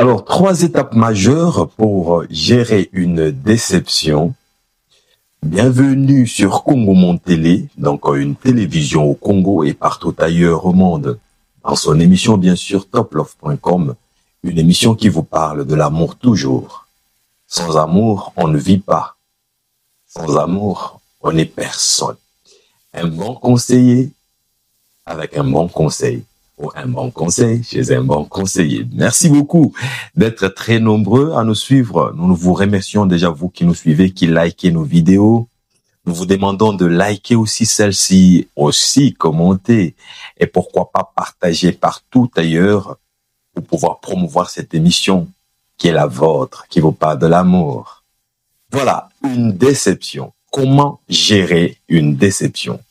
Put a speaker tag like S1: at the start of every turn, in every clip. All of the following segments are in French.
S1: Alors, 3 étapes majeures pour gérer une déception. Bienvenue sur Congo Monde Télé, donc une télévision au Congo et partout ailleurs au monde. Dans son émission, bien sûr, toplove.com, une émission qui vous parle de l'amour toujours. Sans amour, on ne vit pas. Sans amour, on n'est personne. Un bon conseiller avec un bon conseil. Ou un bon conseil chez un bon conseiller. Merci beaucoup d'être très nombreux à nous suivre. Nous vous remercions déjà, vous qui nous suivez, qui likez nos vidéos. Nous vous demandons de liker aussi celle-ci, aussi commenter et pourquoi pas partager partout ailleurs pour pouvoir promouvoir cette émission qui est la vôtre, qui vous parle de l'amour. Voilà, une déception. Comment gérer une déception?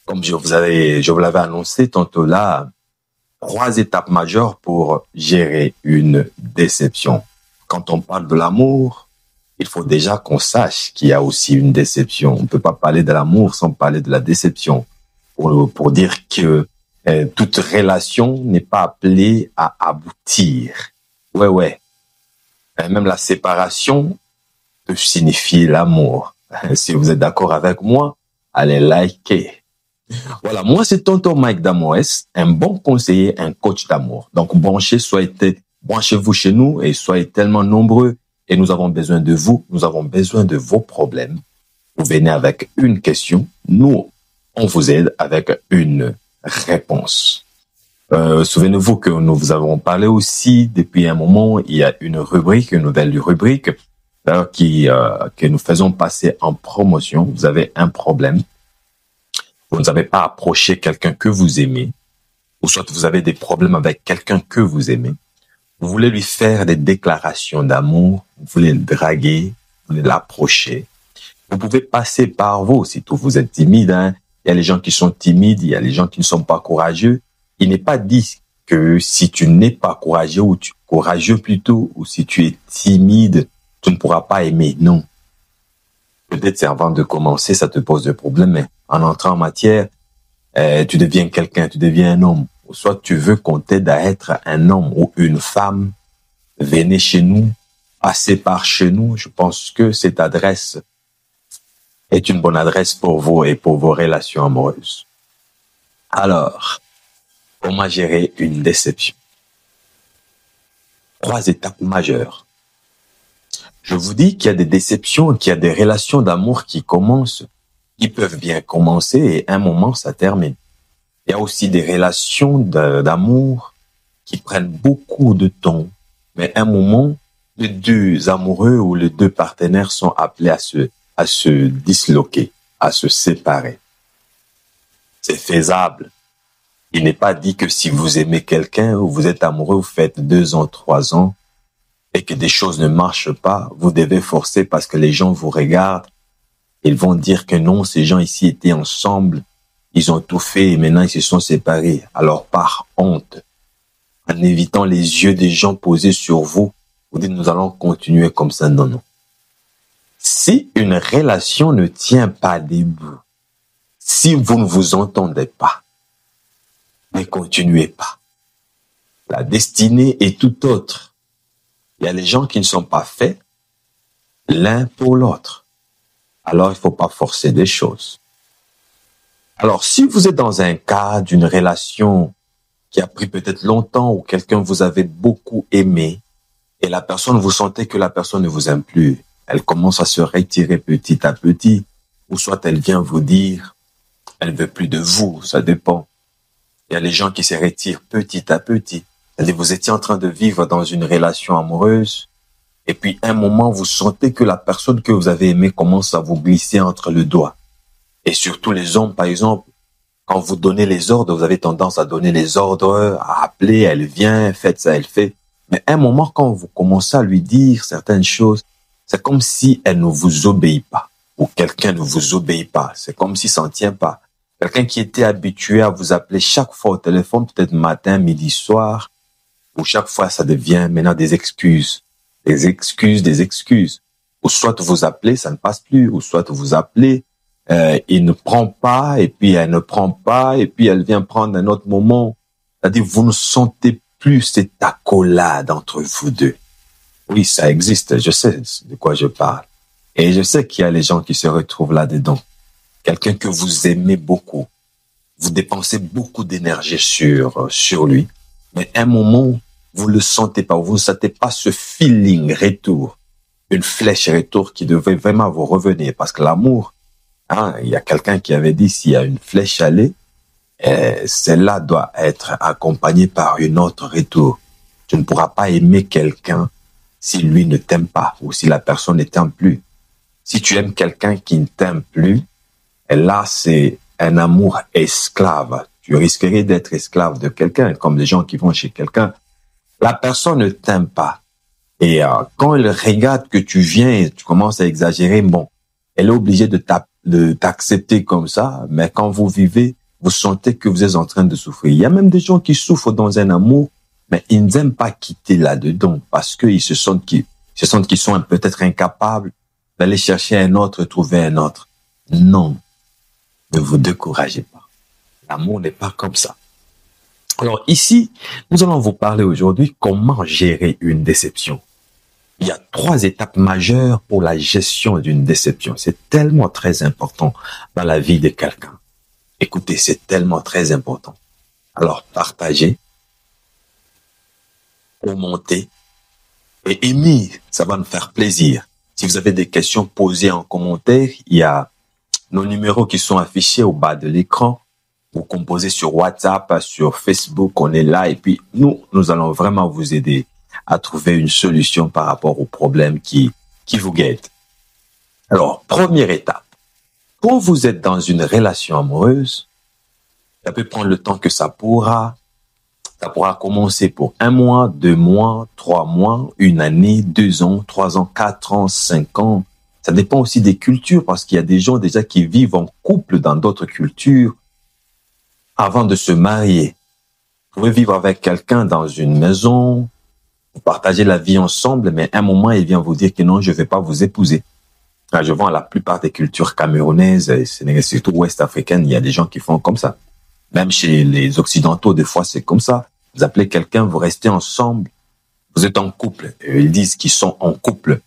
S1: Comme je vous l'avais annoncé tantôt là, 3 étapes majeures pour gérer une déception. Quand on parle de l'amour, il faut déjà qu'on sache qu'il y a aussi une déception. On ne peut pas parler de l'amour sans parler de la déception. Pour dire que toute relation n'est pas appelée à aboutir. Ouais. Même la séparation peut signifier l'amour. Si vous êtes d'accord avec moi, allez liker. Voilà, moi c'est Tonton Mike Damoes, un bon conseiller, un coach d'amour. Donc branchez-vous chez nous et soyez tellement nombreux et nous avons besoin de vous, nous avons besoin de vos problèmes. Vous venez avec une question, nous on vous aide avec une réponse. Souvenez-vous que nous vous avons parlé aussi depuis un moment, il y a une nouvelle rubrique que nous faisons passer en promotion. Vous avez un problème. Vous n'avez pas approché quelqu'un que vous aimez, ou soit vous avez des problèmes avec quelqu'un que vous aimez. Vous voulez lui faire des déclarations d'amour, vous voulez le draguer, vous voulez l'approcher. Vous pouvez passer par vous, si vous êtes timide. Il y a les gens qui sont timides, il y a les gens qui ne sont pas courageux. Il n'est pas dit que si tu n'es pas courageux, ou si tu es timide, tu ne pourras pas aimer. Non. Peut-être c'est avant de commencer, ça te pose des problèmes, mais en entrant en matière, tu deviens quelqu'un, tu deviens un homme. Ou soit tu veux qu'on t'aide à être un homme ou une femme. Venez chez nous, passez par chez nous. Je pense que cette adresse est une bonne adresse pour vous et pour vos relations amoureuses. Alors, comment gérer une déception? 3 étapes majeures. Je vous dis qu'il y a des déceptions, qu'il y a des relations d'amour qui peuvent bien commencer et à un moment, ça termine. Il y a aussi des relations d'amour qui prennent beaucoup de temps, mais à un moment, les 2 amoureux ou les 2 partenaires sont appelés à se disloquer, à se séparer. C'est faisable. Il n'est pas dit que si vous aimez quelqu'un ou vous êtes amoureux, vous faites 2 ans, 3 ans, et que des choses ne marchent pas, vous devez forcer parce que les gens vous regardent. Ils vont dire que non, ces gens ici étaient ensemble, ils ont tout fait et maintenant ils se sont séparés. Alors par honte, en évitant les yeux des gens posés sur vous, vous dites nous allons continuer comme ça. Non. Si une relation ne tient pas debout, si vous ne vous entendez pas, ne continuez pas. La destinée est tout autre. Il y a les gens qui ne sont pas faits l'un pour l'autre. Alors, il ne faut pas forcer des choses. Alors, si vous êtes dans un cas d'une relation qui a pris peut-être longtemps ou quelqu'un vous avez beaucoup aimé et la personne, vous sentez que la personne ne vous aime plus, elle commence à se retirer petit à petit, ou soit elle vient vous dire, elle veut plus de vous, ça dépend. Il y a les gens qui se retirent petit à petit. C'est-à-dire, vous étiez en train de vivre dans une relation amoureuse, et puis un moment, vous sentez que la personne que vous avez aimée commence à vous glisser entre le doigt. Et surtout les hommes, par exemple, quand vous donnez les ordres, vous avez tendance à donner les ordres, à appeler, elle vient, faites ça, elle fait. Mais un moment, quand vous commencez à lui dire certaines choses, c'est comme si elle ne vous obéit pas, ou quelqu'un ne vous obéit pas. C'est comme si ça ne tient pas. Quelqu'un qui était habitué à vous appeler chaque fois au téléphone, peut-être matin, midi, soir, ou chaque fois, ça devient maintenant des excuses. Des excuses. Ou soit vous appelez, ça ne passe plus, ou soit vous appelez, il ne prend pas, et puis elle ne prend pas, et puis elle vient prendre un autre moment. C'est-à-dire, vous ne sentez plus cette accolade entre vous deux. Oui, ça existe, je sais de quoi je parle. Et je sais qu'il y a les gens qui se retrouvent là-dedans. Quelqu'un que vous aimez beaucoup. Vous dépensez beaucoup d'énergie sur lui. Mais à un moment, vous le sentez pas. Vous ne sentez pas ce feeling retour. Une flèche retour qui devait vraiment vous revenir. Parce que l'amour, hein, il y a quelqu'un qui avait dit s'il y a une flèche allée, celle-là doit être accompagnée par une autre retour. Tu ne pourras pas aimer quelqu'un si lui ne t'aime pas ou si la personne ne t'aime plus. Si tu aimes quelqu'un qui ne t'aime plus, et là, c'est un amour esclave. Tu risquerais d'être esclave de quelqu'un, comme les gens qui vont chez quelqu'un. La personne ne t'aime pas. Et quand elle regarde que tu viens et tu commences à exagérer, bon, elle est obligée de t'accepter comme ça, mais quand vous vivez, vous sentez que vous êtes en train de souffrir. Il y a même des gens qui souffrent dans un amour, mais ils n'aiment pas quitter là-dedans parce qu'ils se sentent qu'ils sont peut-être incapables d'aller chercher un autre, trouver un autre. Non, ne vous découragez pas. L'amour n'est pas comme ça. Alors ici, nous allons vous parler aujourd'hui comment gérer une déception. Il y a 3 étapes majeures pour la gestion d'une déception. C'est tellement très important dans la vie de quelqu'un. Écoutez, c'est tellement très important. Alors, partagez, commentez et aimez. Ça va nous faire plaisir. Si vous avez des questions, posées en commentaire. Il y a nos numéros qui sont affichés au bas de l'écran. Vous composez sur WhatsApp, sur Facebook, on est là. Et puis, nous allons vraiment vous aider à trouver une solution par rapport aux problèmes qui vous guettent. Alors, première étape. Quand vous êtes dans une relation amoureuse, ça peut prendre le temps que ça pourra. Ça pourra commencer pour 1 mois, 2 mois, 3 mois, 1 année, 2 ans, 3 ans, 4 ans, 5 ans. Ça dépend aussi des cultures parce qu'il y a des gens déjà qui vivent en couple dans d'autres cultures avant de se marier. Vous pouvez vivre avec quelqu'un dans une maison, vous partagez la vie ensemble, mais à un moment, il vient vous dire que non, je ne vais pas vous épouser. Je vois la plupart des cultures camerounaises, et surtout ouest-africaines, il y a des gens qui font comme ça. Même chez les Occidentaux, des fois, c'est comme ça. Vous appelez quelqu'un, vous restez ensemble, vous êtes en couple. Et ils disent qu'ils sont en couple,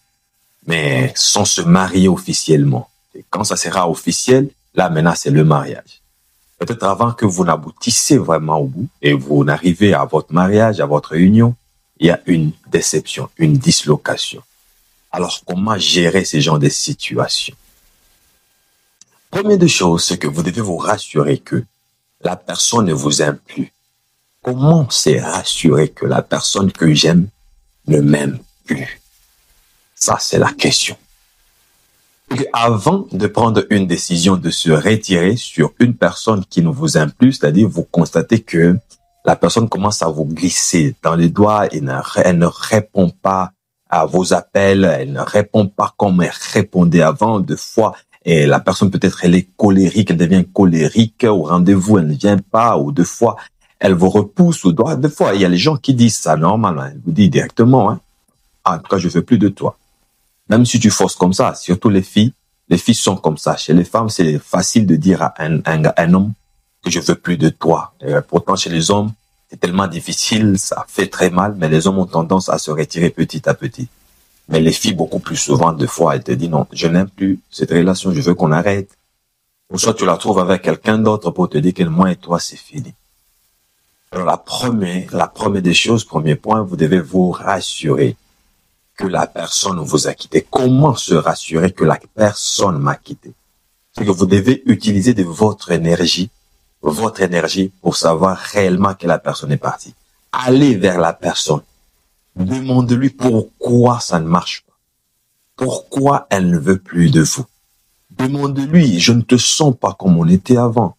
S1: mais sans se marier officiellement. Et quand ça sera officiel, là, maintenant, c'est le mariage. Peut-être avant que vous n'aboutissez vraiment au bout et vous n'arrivez à votre mariage, à votre union, il y a une déception, une dislocation. Alors, comment gérer ce genre de situation? Première des choses, c'est que vous devez vous rassurer que la personne ne vous aime plus. Comment c'est rassurer que la personne que j'aime ne m'aime plus? Ça, c'est la question. Et avant de prendre une décision de se retirer sur une personne qui ne vous aime plus, c'est-à-dire vous constatez que la personne commence à vous glisser dans les doigts et elle ne répond pas à vos appels, elle ne répond pas comme elle répondait avant. Deux fois, et la personne peut-être elle est colérique, elle devient colérique, au rendez-vous elle ne vient pas, ou deux fois elle vous repousse au doigt. Deux fois, il y a les gens qui disent ça normalement, elle vous dit directement, hein, en tout cas je veux plus de toi. Même si tu forces comme ça, surtout les filles sont comme ça. Chez les femmes, c'est facile de dire à un homme que je veux plus de toi. Et pourtant, chez les hommes, c'est tellement difficile, ça fait très mal, mais les hommes ont tendance à se retirer petit à petit. Mais les filles, beaucoup plus souvent, des fois, elles te disent non, je n'aime plus cette relation, je veux qu'on arrête. Ou soit tu la trouves avec quelqu'un d'autre pour te dire que moi et toi, c'est fini. Alors la première des choses, premier point, vous devez vous rassurer que la personne vous a quitté. Comment se rassurer que la personne m'a quitté? C'est que vous devez utiliser de votre énergie pour savoir réellement que la personne est partie. Allez vers la personne. Demandez-lui pourquoi ça ne marche pas. Pourquoi elle ne veut plus de vous. Demandez-lui, je ne te sens pas comme on était avant.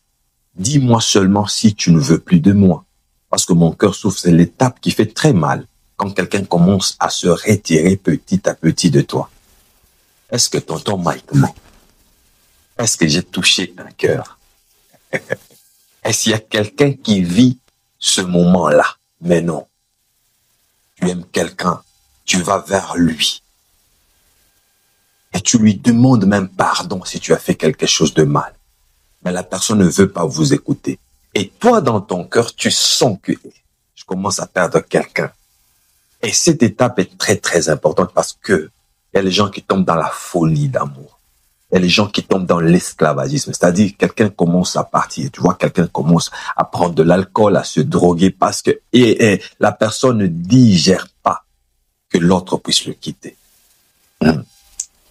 S1: Dis-moi seulement si tu ne veux plus de moi. Parce que mon cœur souffre, c'est l'étape qui fait très mal quand quelqu'un commence à se retirer petit à petit de toi. Est-ce que tonton Mike ment? Est-ce que j'ai touché un cœur? Est-ce qu'il y a quelqu'un qui vit ce moment-là? Mais non. Tu aimes quelqu'un, tu vas vers lui. Et tu lui demandes même pardon si tu as fait quelque chose de mal. Mais la personne ne veut pas vous écouter. Et toi, dans ton cœur, tu sens que tu commences à perdre quelqu'un. Et cette étape est très, très importante parce que il y a les gens qui tombent dans la folie d'amour. Il y a les gens qui tombent dans l'esclavagisme. C'est-à-dire, quelqu'un commence à partir. Tu vois, quelqu'un commence à prendre de l'alcool, à se droguer parce que et la personne ne digère pas que l'autre puisse le quitter.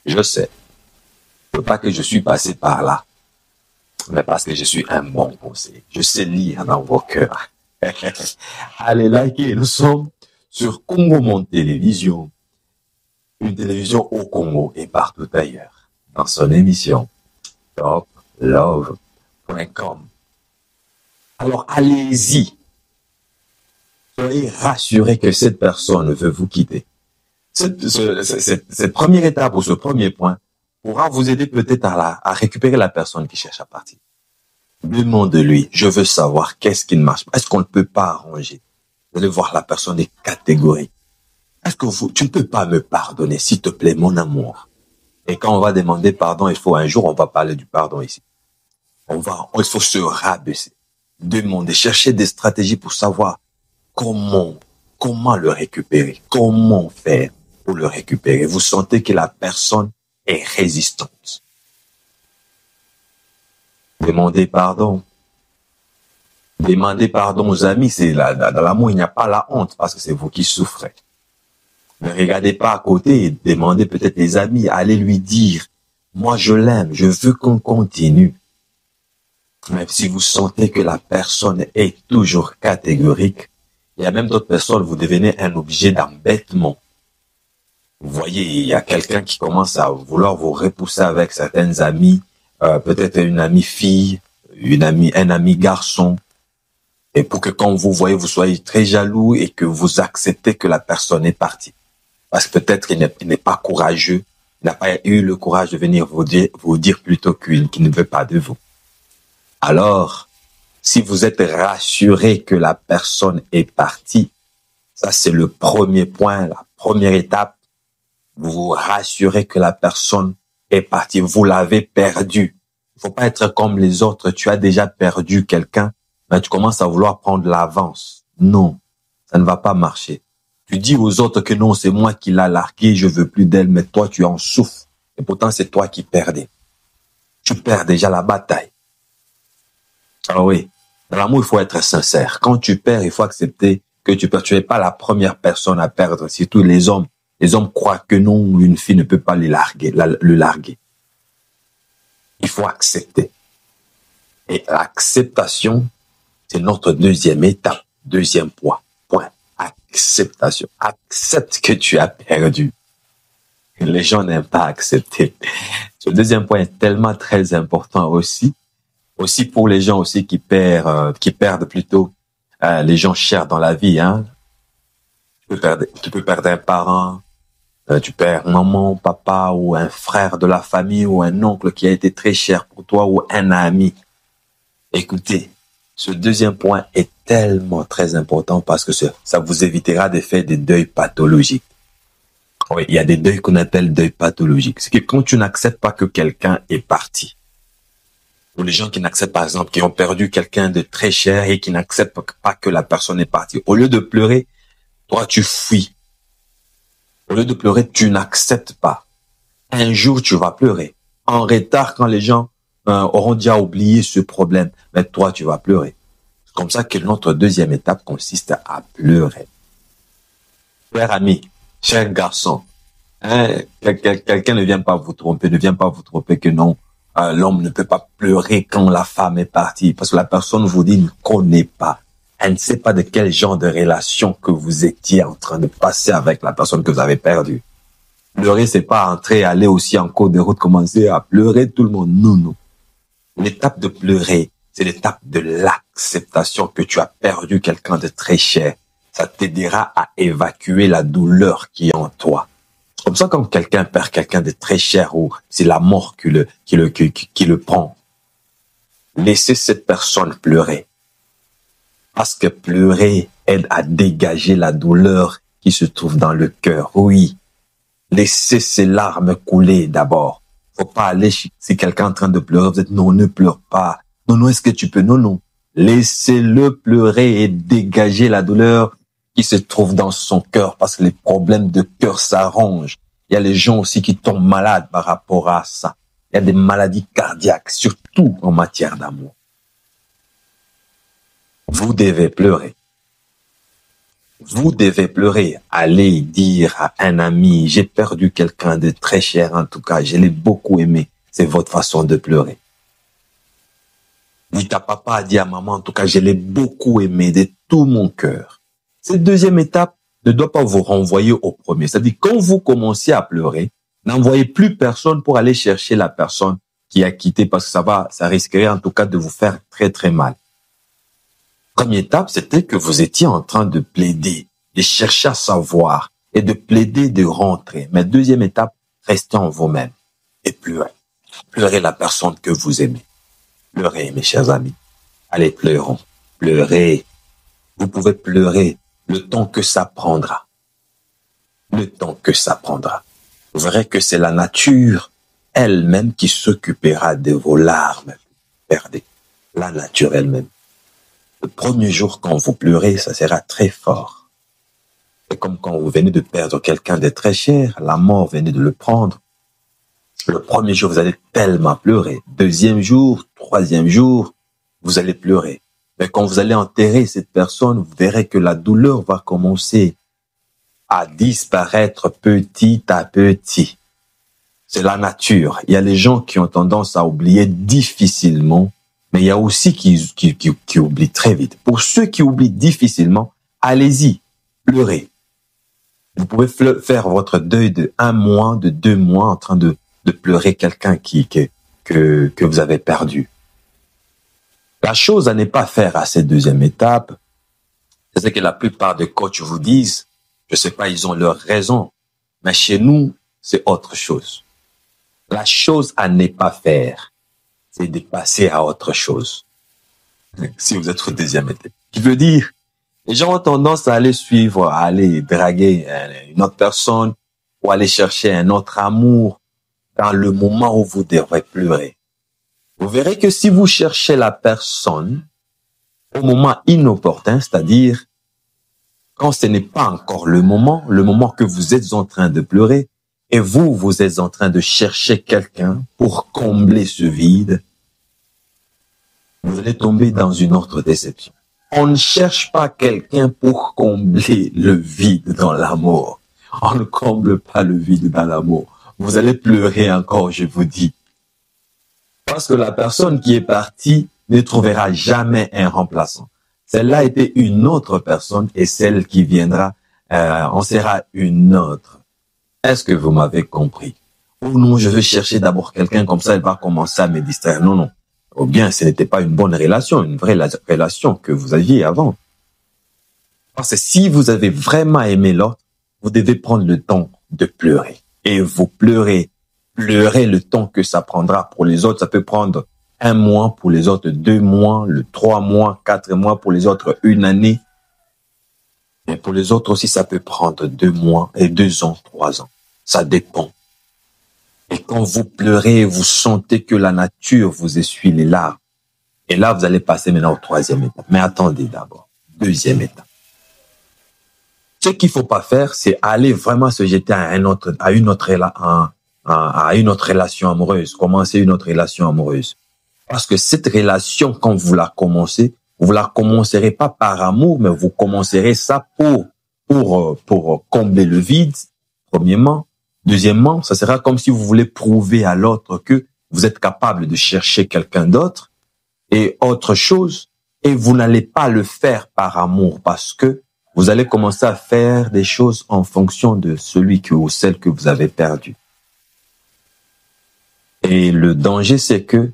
S1: Je sais. Pas que je suis passé par là, mais parce que je suis un bon conseiller. Je sais lire dans vos cœurs. Allez liker, nous sommes sur Congo Monde Télévision, une télévision au Congo et partout ailleurs, dans son émission toplove.com. Alors allez-y, soyez rassurés que cette personne veut vous quitter. Cette première étape ou ce premier point pourra vous aider peut-être à récupérer la personne qui cherche à partir. Demande-lui, je veux savoir qu'est-ce qui ne marche pas. Est-ce qu'on ne peut pas arranger? Vous allez voir, la personne est catégorique. Est-ce que tu ne peux pas me pardonner, s'il te plaît, mon amour? Et quand on va demander pardon, un jour, on va parler du pardon ici. Il faut se rabaisser. Demander, chercher des stratégies pour savoir comment le récupérer, comment faire pour le récupérer. Vous sentez que la personne est résistante. Demandez pardon. Demandez pardon aux amis. Dans l'amour, il n'y a pas la honte parce que c'est vous qui souffrez. Ne regardez pas à côté et demandez peut-être les amis. Allez lui dire, moi je l'aime, je veux qu'on continue. Même si vous sentez que la personne est toujours catégorique, il y a même d'autres personnes, vous devenez un objet d'embêtement. Vous voyez, il y a quelqu'un qui commence à vouloir vous repousser avec certaines amies, peut-être une amie fille, un ami garçon, et pour que quand vous voyez, vous soyez très jaloux et que vous acceptez que la personne est partie. Parce que peut-être qu'il n'est pas courageux, il n'a pas eu le courage de venir vous dire plutôt qu'il ne veut pas de vous. Alors, si vous êtes rassuré que la personne est partie, ça c'est le premier point, la première étape. Vous vous rassurez que la personne est partie. Vous l'avez perdu. Il faut pas être comme les autres. Tu as déjà perdu quelqu'un, mais tu commences à vouloir prendre l'avance. Non, ça ne va pas marcher. Tu dis aux autres que non, c'est moi qui l'ai larguée, je veux plus d'elle, mais toi, tu en souffres. Et pourtant, c'est toi qui perdais. Tu perds déjà la bataille. Ah oui, dans l'amour, il faut être sincère. Quand tu perds, il faut accepter que tu perds. Tu n'es pas la première personne à perdre, surtout les hommes. Les hommes croient que non, une fille ne peut pas le larguer. Il faut accepter. Et l'acceptation, c'est notre deuxième étape, deuxième point. Acceptation. Accepte que tu as perdu. Les gens n'aiment pas accepter. Ce deuxième point est tellement très important aussi. Aussi pour les gens aussi qui perdent plutôt les gens chers dans la vie. Hein. Tu peux perdre un parent. Tu perds maman, papa ou un frère de la famille ou un oncle qui a été très cher pour toi ou un ami. Écoutez, ce deuxième point est tellement très important parce que ça vous évitera de faire des deuils pathologiques. Oui, il y a des deuils qu'on appelle deuils pathologiques. C'est que quand tu n'acceptes pas que quelqu'un est parti, ou les gens qui n'acceptent par exemple, qui ont perdu quelqu'un de très cher et qui n'acceptent pas que la personne est partie, au lieu de pleurer, toi tu fuis. Au lieu de pleurer, tu n'acceptes pas. Un jour, tu vas pleurer. En retard, quand les gens auront déjà oublié ce problème, mais toi, tu vas pleurer. C'est comme ça que notre deuxième étape consiste à pleurer. Cher ami, cher garçon, quelqu'un ne vient pas vous tromper, que non, l'homme ne peut pas pleurer quand la femme est partie, parce que la personne vous dit ne connaît pas. Elle ne sait pas de quel genre de relation que vous étiez en train de passer avec la personne que vous avez perdue. Pleurer, c'est pas entrer, aller aussi en cours de route, commencer à pleurer tout le monde. Non, non. L'étape de pleurer, c'est l'étape de l'acceptation que tu as perdu quelqu'un de très cher. Ça t'aidera à évacuer la douleur qui est en toi. Comme ça, quand quelqu'un perd quelqu'un de très cher ou c'est la mort qui le prend, laissez cette personne pleurer. Parce que pleurer aide à dégager la douleur qui se trouve dans le cœur. Oui, laissez ces larmes couler d'abord. Faut pas aller si quelqu'un est en train de pleurer, vous dites non, ne pleure pas. Non, est-ce que tu peux? Non. Laissez-le pleurer et dégager la douleur qui se trouve dans son cœur, parce que les problèmes de cœur s'arrangent. Il y a les gens aussi qui tombent malades par rapport à ça. Il y a des maladies cardiaques, surtout en matière d'amour. Vous devez pleurer. Vous devez pleurer. Allez dire à un ami, j'ai perdu quelqu'un de très cher, en tout cas, je l'ai beaucoup aimé. C'est votre façon de pleurer. Dites à papa, dites à maman, en tout cas, je l'ai beaucoup aimé de tout mon cœur. Cette deuxième étape ne doit pas vous renvoyer au premier. C'est-à-dire, quand vous commencez à pleurer, n'envoyez plus personne pour aller chercher la personne qui a quitté, parce que ça risquerait en tout cas de vous faire très très mal. Première étape, c'était que vous étiez en train de plaider, de chercher à savoir et de plaider de rentrer. Mais deuxième étape, restez en vous-même et pleurez. Pleurez la personne que vous aimez. Pleurez, mes chers amis. Allez, pleurons. Pleurez. Vous pouvez pleurer le temps que ça prendra. Le temps que ça prendra. Vous verrez que c'est la nature elle-même qui s'occupera de vos larmes. Regardez, la nature elle-même. Le premier jour quand vous pleurez, ça sera très fort. C'est comme quand vous venez de perdre quelqu'un de très cher, la mort venait de le prendre. Le premier jour, vous allez tellement pleurer. Deuxième jour, troisième jour, vous allez pleurer. Mais quand vous allez enterrer cette personne, vous verrez que la douleur va commencer à disparaître petit à petit. C'est la nature. Il y a les gens qui ont tendance à oublier difficilement, mais il y a aussi qui oublient très vite. Pour ceux qui oublient difficilement, allez-y, pleurez. Vous pouvez faire votre deuil de 1 mois, de 2 mois en train de pleurer quelqu'un que vous avez perdu. La chose à ne pas faire à cette deuxième étape, c'est ce que la plupart des coachs vous disent. Je sais pas, ils ont leur raison, mais chez nous, c'est autre chose. La chose à ne pas faire, c'est de passer à autre chose. Si vous êtes au deuxième étape. Je veux dire, les gens ont tendance à aller suivre, à aller draguer une autre personne ou aller chercher un autre amour dans le moment où vous devrez pleurer. Vous verrez que si vous cherchez la personne au moment inopportun, c'est-à-dire quand ce n'est pas encore le moment que vous êtes en train de pleurer, et vous êtes en train de chercher quelqu'un pour combler ce vide, vous allez tomber dans une autre déception. On ne cherche pas quelqu'un pour combler le vide dans l'amour. On ne comble pas le vide dans l'amour. Vous allez pleurer encore, je vous dis. Parce que la personne qui est partie ne trouvera jamais un remplaçant. Celle-là était une autre personne et celle qui viendra en sera une autre. Est-ce que vous m'avez compris? Oh non, je veux chercher d'abord quelqu'un comme ça, elle va commencer à me distraire. Non, non. Ou bien ce n'était pas une bonne relation, une vraie relation que vous aviez avant. Parce que si vous avez vraiment aimé l'autre, vous devez prendre le temps de pleurer. Et vous pleurez le temps que ça prendra. Pour les autres, ça peut prendre 1 mois, pour les autres 2 mois, 3 mois, 4 mois, pour les autres 1 année. Et pour les autres aussi, ça peut prendre 2 mois et 2 ans, 3 ans. Ça dépend. Et quand vous pleurez, vous sentez que la nature vous essuie les larmes. Et là, vous allez passer maintenant au 3e étape. Mais attendez d'abord. 2e étape. Ce qu'il faut pas faire, c'est aller vraiment se jeter à une autre relation amoureuse, commencer une autre relation amoureuse. Parce que cette relation, quand vous la commencerez pas par amour, mais vous commencerez ça pour combler le vide, premièrement. Deuxièmement, ça sera comme si vous voulez prouver à l'autre que vous êtes capable de chercher quelqu'un d'autre et autre chose, et vous n'allez pas le faire par amour parce que vous allez commencer à faire des choses en fonction de celui ou celle que vous avez perdu. Et le danger, c'est que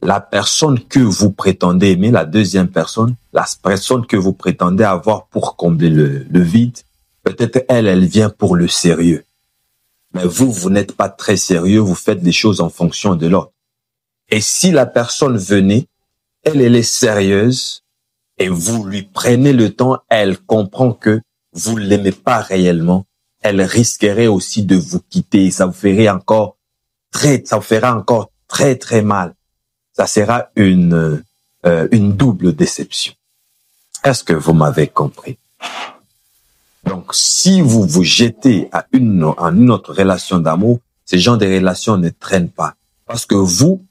S1: la personne que vous prétendez aimer, la deuxième personne, la personne que vous prétendez avoir pour combler le vide, peut-être elle vient pour le sérieux. Mais vous n'êtes pas très sérieux, vous faites des choses en fonction de l'autre. Et si la personne venait, elle est sérieuse, et vous lui prenez le temps, elle comprend que vous l'aimez pas réellement, elle risquerait aussi de vous quitter, ça vous fera encore très très mal. Ça sera une une double déception. Est-ce que vous m'avez compris? Donc, si vous vous jetez en une autre relation d'amour, ces genres de relations ne traînent pas. Parce que vous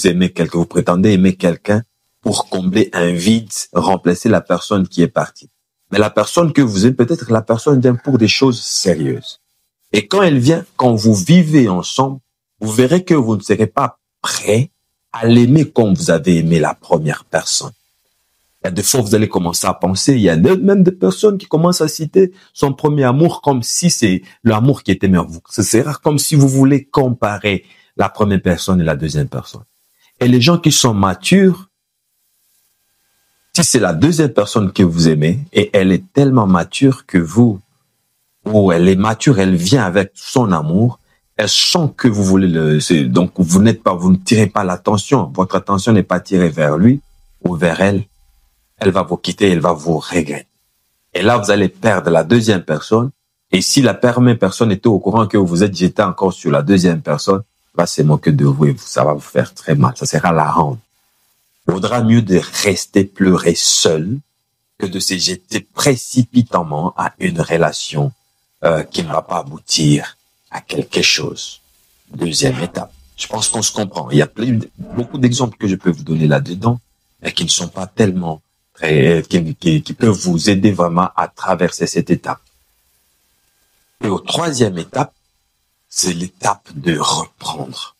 S1: aimez quelqu'un, vous prétendez aimer quelqu'un pour combler un vide, remplacer la personne qui est partie. Mais la personne que vous aimez, peut-être la personne vient pour des choses sérieuses. Et quand elle vient, quand vous vivez ensemble, vous verrez que vous ne serez pas prêt à l'aimer comme vous avez aimé la première personne. Il y a des fois, vous allez commencer à penser, il y a même des personnes qui commencent à citer son premier amour comme si c'est l'amour qui était meilleur. C'est comme si vous voulez comparer la première personne et la deuxième personne. Et les gens qui sont matures, si c'est la deuxième personne que vous aimez et elle est tellement mature que vous, ou elle est mature, elle vient avec son amour, elle sent que vous voulez donc vous ne tirez pas l'attention, votre attention n'est pas tirée vers lui ou vers elle. Elle va vous quitter, elle va vous regretter. Et là, vous allez perdre la deuxième personne. Et si la première personne était au courant que vous êtes jeté encore sur la deuxième personne, va se moquer de vous et ça va vous faire très mal. Ça sera la honte. Il vaudra mieux de rester pleurer seul que de se jeter précipitamment à une relation qui ne va pas aboutir à quelque chose. Deuxième étape. Je pense qu'on se comprend. Il y a beaucoup d'exemples que je peux vous donner là-dedans, mais qui ne sont pas tellement qui peuvent vous aider vraiment à traverser cette étape. Et au troisième étape, c'est l'étape de reprendre.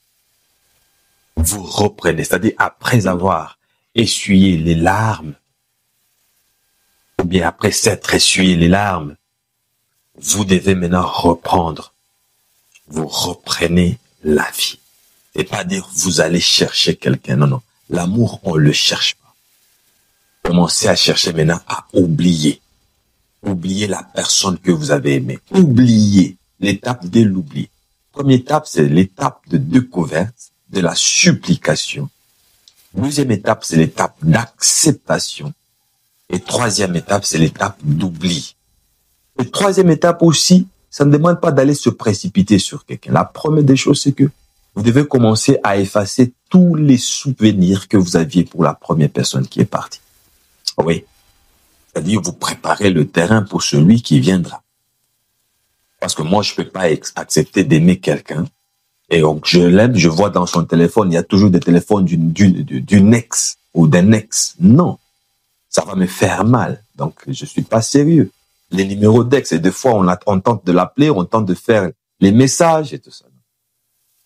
S1: Vous reprenez, c'est-à-dire après avoir essuyé les larmes, ou bien après s'être essuyé les larmes, vous devez maintenant reprendre. Vous reprenez la vie. Et pas dire vous allez chercher quelqu'un. Non, non. L'amour, on le cherche pas. Commencez à chercher maintenant à oublier. Oublier la personne que vous avez aimée. Oublier. L'étape de l'oubli. Première étape, c'est l'étape de découverte, de la supplication. Deuxième étape, c'est l'étape d'acceptation. Et troisième étape, c'est l'étape d'oubli. Et troisième étape aussi, ça ne demande pas d'aller se précipiter sur quelqu'un. La première des choses, c'est que vous devez commencer à effacer tous les souvenirs que vous aviez pour la première personne qui est partie. Oui. C'est-à-dire, vous préparez le terrain pour celui qui viendra. Parce que moi, je peux pas accepter d'aimer quelqu'un. Et donc, je l'aime, je vois dans son téléphone, il y a toujours des téléphones d'une ex ou d'un ex. Non. Ça va me faire mal. Donc, je suis pas sérieux. Les numéros d'ex, et des fois, on tente de l'appeler, on tente de faire les messages et tout ça.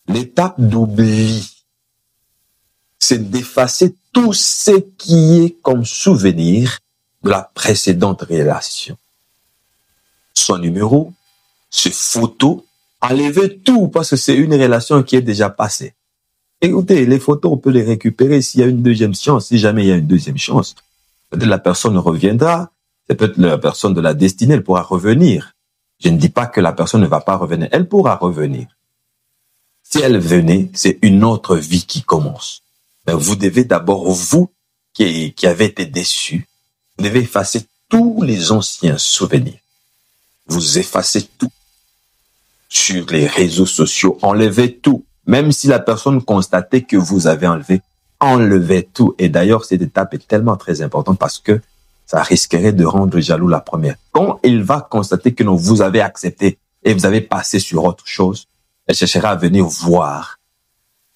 S1: L'étape d'oubli, c'est d'effacer tout ce qui est comme souvenir de la précédente relation. Son numéro, ses photos, enlevez tout parce que c'est une relation qui est déjà passée. Écoutez, les photos, on peut les récupérer s'il y a une deuxième chance, si jamais il y a une deuxième chance. Peut-être la personne reviendra, c'est peut-être la personne de la destinée, elle pourra revenir. Je ne dis pas que la personne ne va pas revenir, elle pourra revenir. Si elle venait, c'est une autre vie qui commence. Mais vous devez d'abord, vous qui avez été déçus, vous devez effacer tous les anciens souvenirs. Vous effacez tout sur les réseaux sociaux, enlevez tout. Même si la personne constatait que vous avez enlevé, enlevez tout. Et d'ailleurs, cette étape est tellement très importante parce que ça risquerait de rendre jaloux la première. Quand il va constater que non, vous avez accepté et vous avez passé sur autre chose, elle cherchera à venir voir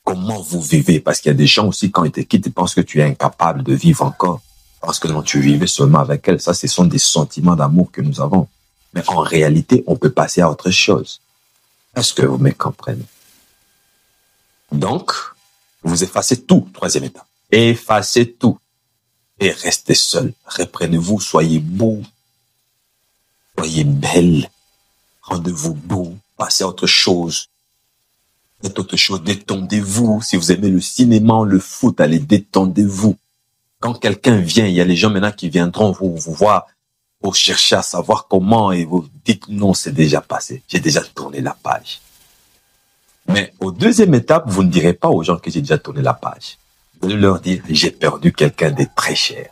S1: comment vous vivez. Parce qu'il y a des gens aussi, quand ils te quittent, ils pensent que tu es incapable de vivre encore. Parce que non, tu vivais seulement avec elle. Ça, ce sont des sentiments d'amour que nous avons. Mais en réalité, on peut passer à autre chose. Est-ce que vous me comprenez? Donc, vous effacez tout, troisième étape. Effacez tout. Et restez seul. Reprenez-vous, soyez beau. Soyez belle. Rendez-vous beau. Passez à autre chose. Faites autre chose. Détendez-vous. Si vous aimez le cinéma, le foot, allez, détendez-vous. Quand quelqu'un vient, il y a les gens maintenant qui viendront vous voir pour chercher à savoir comment et vous dites non, c'est déjà passé. J'ai déjà tourné la page. Mais au deuxième étape, vous ne direz pas aux gens que j'ai déjà tourné la page. Vous allez leur dire, j'ai perdu quelqu'un de très cher.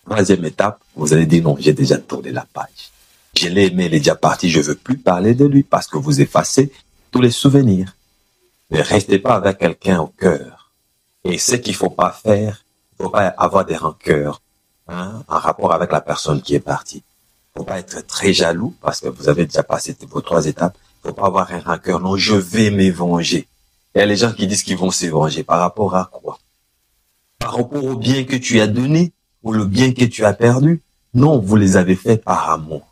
S1: Troisième étape, vous allez dire non, j'ai déjà tourné la page. Je l'ai aimé, il est déjà parti, je veux plus parler de lui parce que vous effacez tous les souvenirs. Ne restez pas avec quelqu'un au cœur. Et ce qu'il faut pas faire, Faut pas avoir des rancœurs, hein, en rapport avec la personne qui est partie. Faut pas être très jaloux parce que vous avez déjà passé vos 3 étapes. Faut pas avoir un rancœur. Non, je vais me venger. Il y a les gens qui disent qu'ils vont se venger. Par rapport à quoi? Par rapport au bien que tu as donné ou le bien que tu as perdu? Non, vous les avez fait par amour.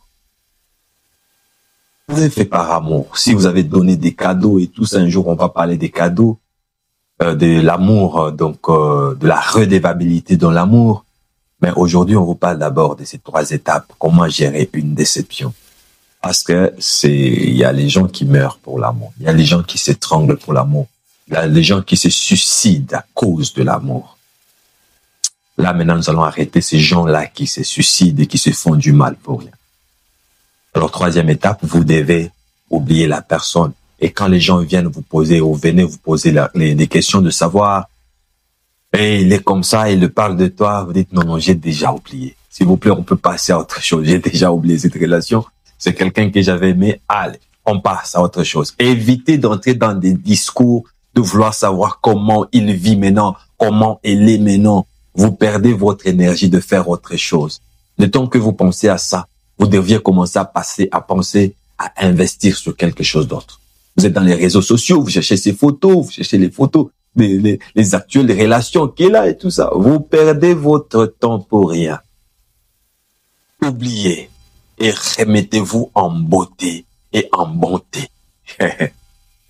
S1: Vous avez fait par amour. Si vous avez donné des cadeaux et tout ça, un jour on va parler des cadeaux, de l'amour, de la redevabilité dans l'amour. Mais aujourd'hui, on vous parle d'abord de ces 3 étapes. Comment gérer une déception? Parce que il y a les gens qui meurent pour l'amour. Il y a les gens qui s'étranglent pour l'amour. Il y a les gens qui se suicident à cause de l'amour. Là, maintenant, nous allons arrêter ces gens-là qui se suicident et qui se font du mal pour rien. Alors, 3e étape, vous devez oublier la personne. Et quand les gens viennent vous poser, ou venez vous poser des questions de savoir, et il est comme ça, il parle de toi, vous dites non, j'ai déjà oublié. S'il vous plaît, on peut passer à autre chose. J'ai déjà oublié cette relation. C'est quelqu'un que j'avais aimé. Allez, on passe à autre chose. Évitez d'entrer dans des discours de vouloir savoir comment il vit maintenant, comment il est maintenant. Vous perdez votre énergie de faire autre chose. Le temps que vous pensez à ça, vous devriez commencer à penser à investir sur quelque chose d'autre. Vous êtes dans les réseaux sociaux, vous cherchez ces photos, vous cherchez les photos, les actuelles relations qui est là et tout ça. Vous perdez votre temps pour rien. Oubliez et remettez-vous en beauté et en bonté.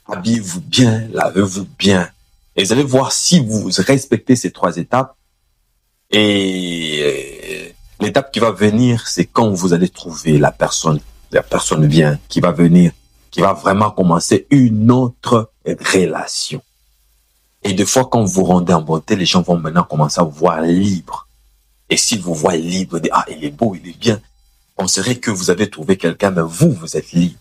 S1: Habillez-vous bien, lavez-vous bien. Et vous allez voir si vous respectez ces 3 étapes. Et l'étape qui va venir, c'est quand vous allez trouver la personne vient, qui va venir, qui va vraiment commencer une autre relation. Et des fois, quand vous rendez en beauté, les gens vont maintenant commencer à vous voir libre. Et s'ils vous voient libre, ah, il est beau, il est bien, on penserait que vous avez trouvé quelqu'un, mais vous êtes libre.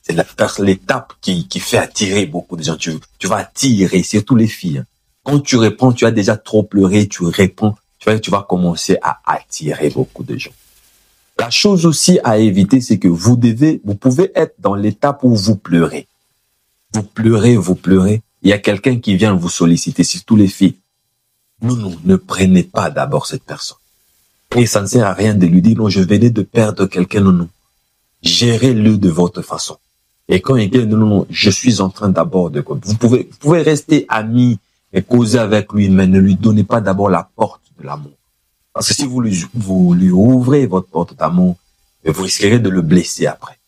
S1: C'est l'étape qui fait attirer beaucoup de gens. Tu vas attirer, surtout les filles. Quand tu réponds, tu as déjà trop pleuré, tu réponds, tu vas commencer à attirer beaucoup de gens. La chose aussi à éviter, c'est que vous pouvez être dans l'étape où vous pleurez. Vous pleurez. Il y a quelqu'un qui vient vous solliciter, surtout les filles. Non, ne prenez pas d'abord cette personne. Et ça ne sert à rien de lui dire, non, je venais de perdre quelqu'un, non. Gérez-le de votre façon. Et quand il dit, non, je suis en train d'abord de... Vous pouvez rester amis et causer avec lui, mais ne lui donnez pas d'abord la porte de l'amour. Parce que si vous lui ouvrez votre porte d'amour, vous risquerez de le blesser après.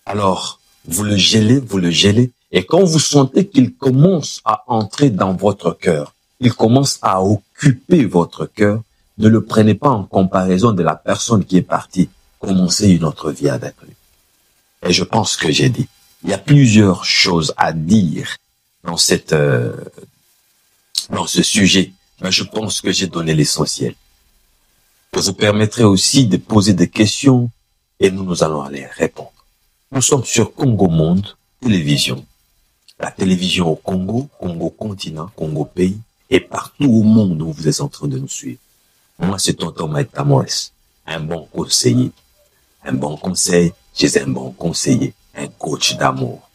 S1: Alors, vous le gelez, et quand vous sentez qu'il commence à entrer dans votre cœur, il commence à occuper votre cœur, ne le prenez pas en comparaison de la personne qui est partie, commencez une autre vie avec lui. Et je pense que j'ai dit, il y a plusieurs choses à dire dans ce sujet, mais je pense que j'ai donné l'essentiel. Je vous permettrai aussi de poser des questions et nous allons aller répondre. Nous sommes sur Congo Monde Télévision. La télévision au Congo, Congo continent, Congo pays, et partout au monde où vous êtes en train de nous suivre. Moi, c'est tonton Mike Tamores, un bon conseiller. Un bon conseil chez un bon conseiller, un coach d'amour.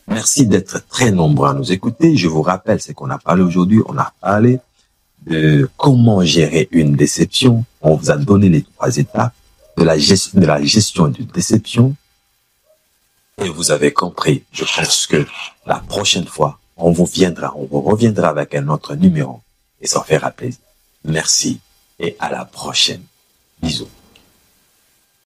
S1: Merci d'être très nombreux à nous écouter. Je vous rappelle ce qu'on a parlé aujourd'hui. On a parlé de comment gérer une déception. On vous a donné les 3 étapes de la gestion d'une déception. Et vous avez compris. Je pense que la prochaine fois, on vous reviendra avec un autre numéro et ça fera plaisir. Merci et à la prochaine. Bisous.